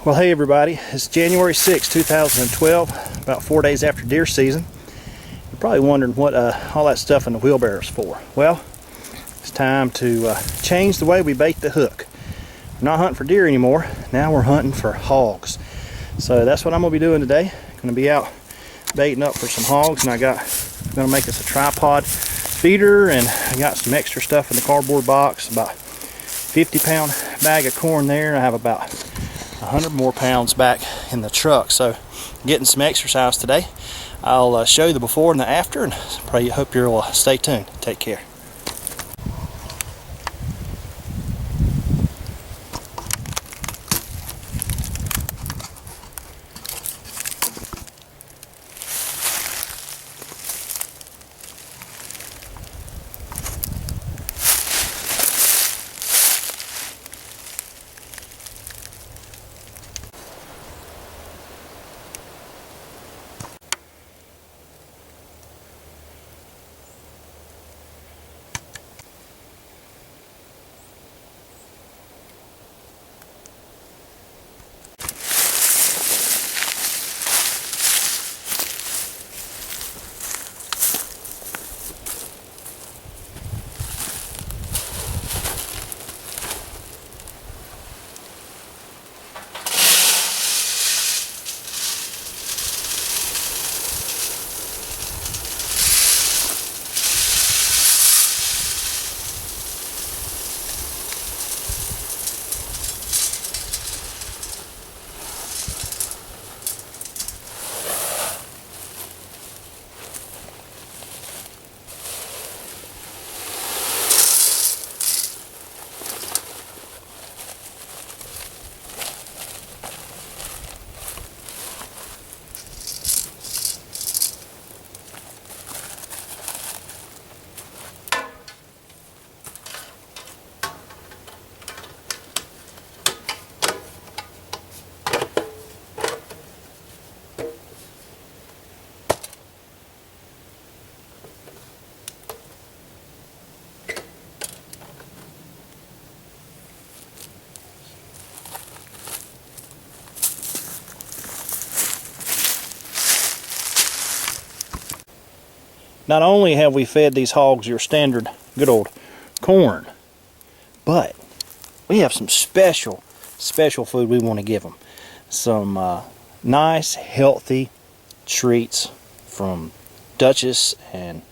Well, hey everybody, it's January 6, 2012, about 4 days after deer season. You're probably wondering what all that stuff in the wheelbarrow is for. Well, it's time to change the way we bait the hook. We're not hunting for deer anymore, now we're hunting for hogs. So that's what I'm going to be doing today. I'm going to be out baiting up for some hogs, and I'm going to make us a tripod feeder, and I got some extra stuff in the cardboard box, about 50-pound bag of corn there. I have about 100 more pounds back in the truck, so getting some exercise today. I'll show you the before and the after, and probably hope you'll stay tuned. Take care. Not only have we fed these hogs your standard good old corn, but we have some special food we want to give them. Some nice, healthy treats from Duchess and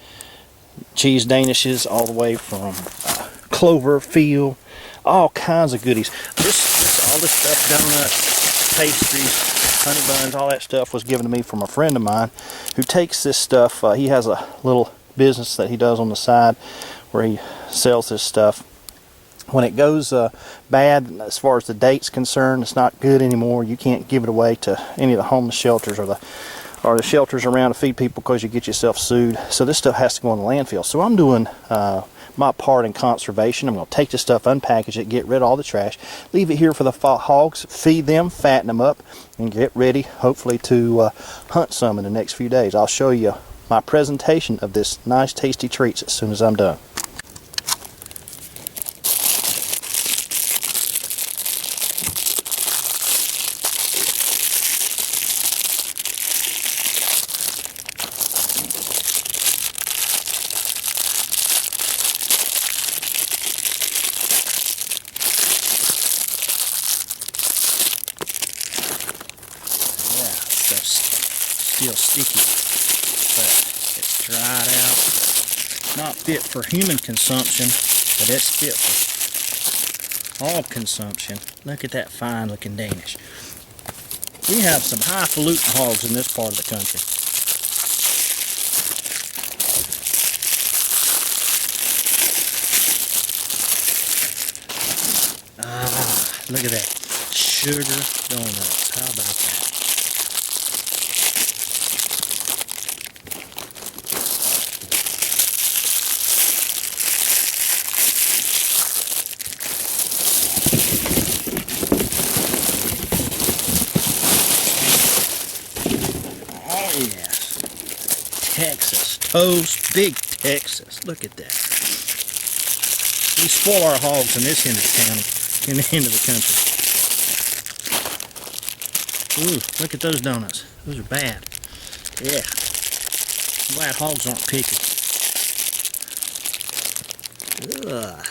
cheese danishes, all the way from Cloverfield, all kinds of goodies. All this stuff, donuts, pastries, honey buns, all that stuff was given to me from a friend of mine who takes this stuff. He has a little business that he does on the side where he sells this stuff. When it goes bad, as far as the date's concerned, it's not good anymore. You can't give it away to any of the homeless shelters or the shelters around to feed people because you get yourself sued. So this stuff has to go in the landfill. So I'm doing my part in conservation. I'm going to take this stuff, unpackage it, get rid of all the trash, leave it here for the hogs, feed them, fatten them up, and get ready, hopefully, to hunt some in the next few days. I'll show you my presentation of this nice, tasty treats as soon as I'm done. Still sticky, but it's dried out. Not fit for human consumption, but it's fit for all consumption. Look at that fine looking Danish. We have some highfalutin hogs in this part of the country. Look at that. Sugar donuts. How about that? Yes, Texas toast, big Texas. Look at that. We spoil our hogs in this end of the county, in the end of the country. Ooh, look at those donuts. Those are bad. Yeah. Wild hogs aren't picky. Ugh.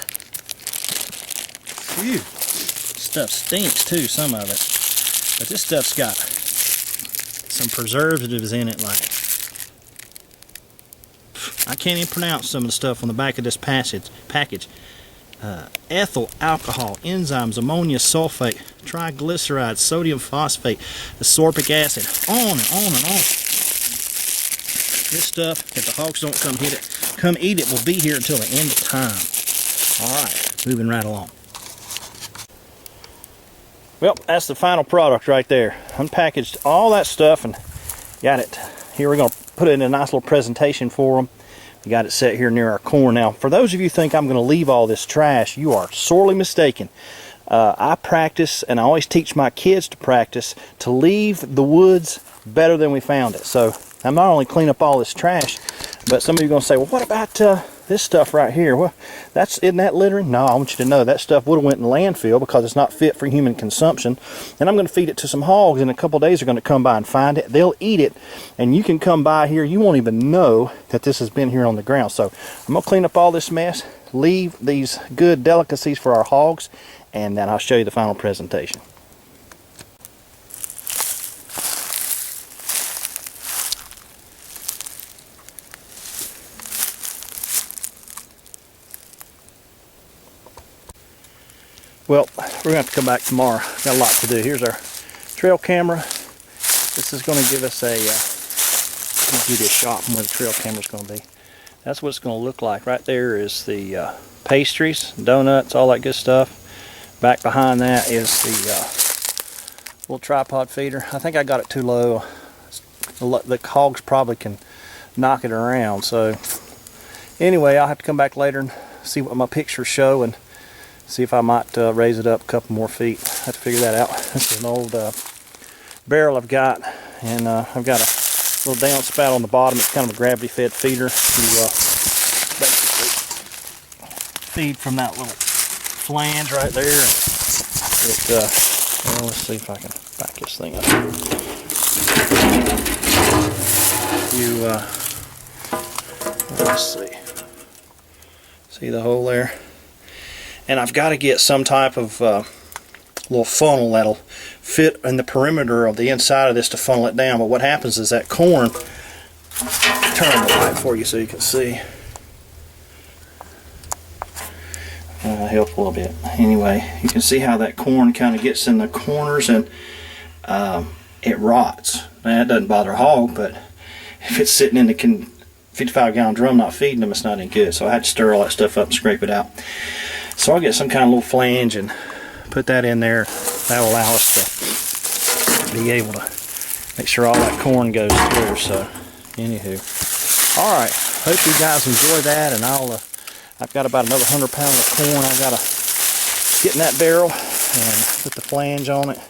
Phew. Stuff stinks too, some of it. But this stuff's got some preservatives in it, like I can't even pronounce some of the stuff on the back of this package. Ethyl alcohol, enzymes, ammonia sulfate, triglycerides, sodium phosphate, ascorbic acid, on and on and on. This stuff, if the hogs don't come eat it, will be here until the end of time. Alright, moving right along. Well, that's the final product right there. Unpackaged all that stuff and got it. Here we're going to put it in a nice little presentation for them. We got it set here near our corn. Now, for those of you who think I'm going to leave all this trash, you are sorely mistaken. I practice, and I always teach my kids to practice, to leave the woods better than we found it. So I'm not only clean up all this trash, but some of you are going to say, well, what about this stuff right here? Well, isn't that littering? No, I want you to know that stuff would have went in landfill because it's not fit for human consumption. And I'm going to feed it to some hogs, and in a couple of days they're going to come by and find it. They'll eat it, and you can come by here. You won't even know that this has been here on the ground. So I'm going to clean up all this mess, leave these good delicacies for our hogs, and then I'll show you the final presentation. Well, we're going to have to come back tomorrow. Got a lot to do. Here's our trail camera. This is going to give us a, let me give you a shot from where the trail camera is going to be. That's what it's going to look like. Right there is the pastries, donuts, all that good stuff. Back behind that is the little tripod feeder. I think I got it too low. The hogs probably can knock it around. So anyway, I'll have to come back later and see what my pictures show and see if I might raise it up a couple more feet. I have to figure that out. This is an old barrel I've got, and I've got a little downspout on the bottom. It's kind of a gravity-fed feeder to basically feed from that little flange right there. It, well, let's see if I can back this thing up. Let's see the hole there? And I've got to get some type of little funnel that'll fit in the perimeter of the inside of this to funnel it down. But what happens is that corn, turn the light for you so you can see. Help a little bit. Anyway, you can see how that corn kind of gets in the corners and it rots. Now, that doesn't bother a hog, but if it's sitting in the 55-gallon drum not feeding them, it's not any good. So I had to stir all that stuff up and scrape it out. So I'll get some kind of little flange and put that in there. That will allow us to be able to make sure all that corn goes through. So, anywho, all right. Hope you guys enjoy that, and I've got about another 100 pounds of corn. I gotta get in that barrel and put the flange on it.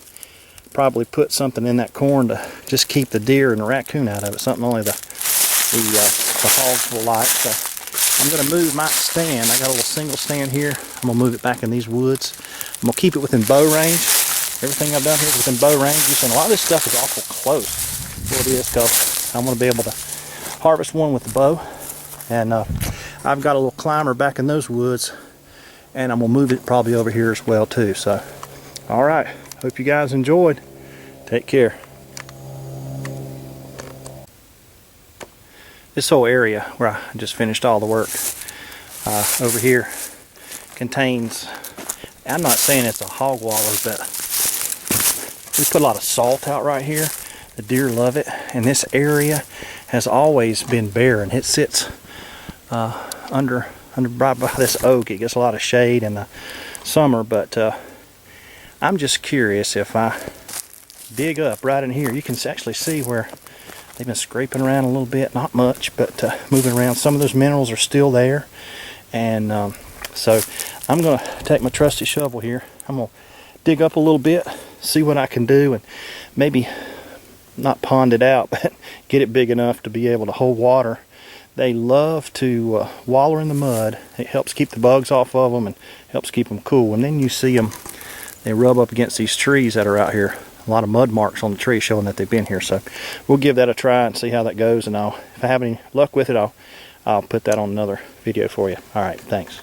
Probably put something in that corn to just keep the deer and the raccoon out of it. Something only the hogs will like. So I'm going to move my stand. I got a little single stand here. I'm going to move it back in these woods. I'm going to keep it within bow range. Everything I've done here is within bow range. You're saying a lot of this stuff is awful close. What it is, because I'm going to be able to harvest one with the bow. And I've got a little climber back in those woods. And I'm going to move it probably over here as well too. So, all right. Hope you guys enjoyed. Take care. This whole area where I just finished all the work over here contains, I'm not saying it's a hog waller, but we put a lot of salt out right here. The deer love it, and this area has always been bare, and it sits under right by this oak. It gets a lot of shade in the summer, but I'm just curious if I dig up right in here, you can actually see where they've been scraping around a little bit, not much, but moving around. Some of those minerals are still there. And so I'm going to take my trusty shovel here. I'm going to dig up a little bit, see what I can do, and maybe not pond it out, but get it big enough to be able to hold water. They love to waller in the mud. It helps keep the bugs off of them and helps keep them cool. And then you see them, they rub up against these trees that are out here. a lot of mud marks on the tree showing that they've been here. So we'll give that a try and see how that goes. And if I have any luck with it, I'll put that on another video for you. All right, thanks.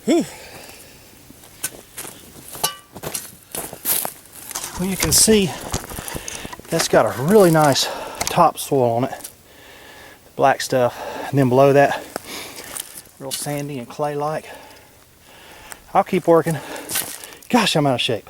Whew. Well, you can see that's got a really nice topsoil on it, the black stuff, and then below that, real sandy and clay-like. I'll keep working. Gosh, I'm out of shape.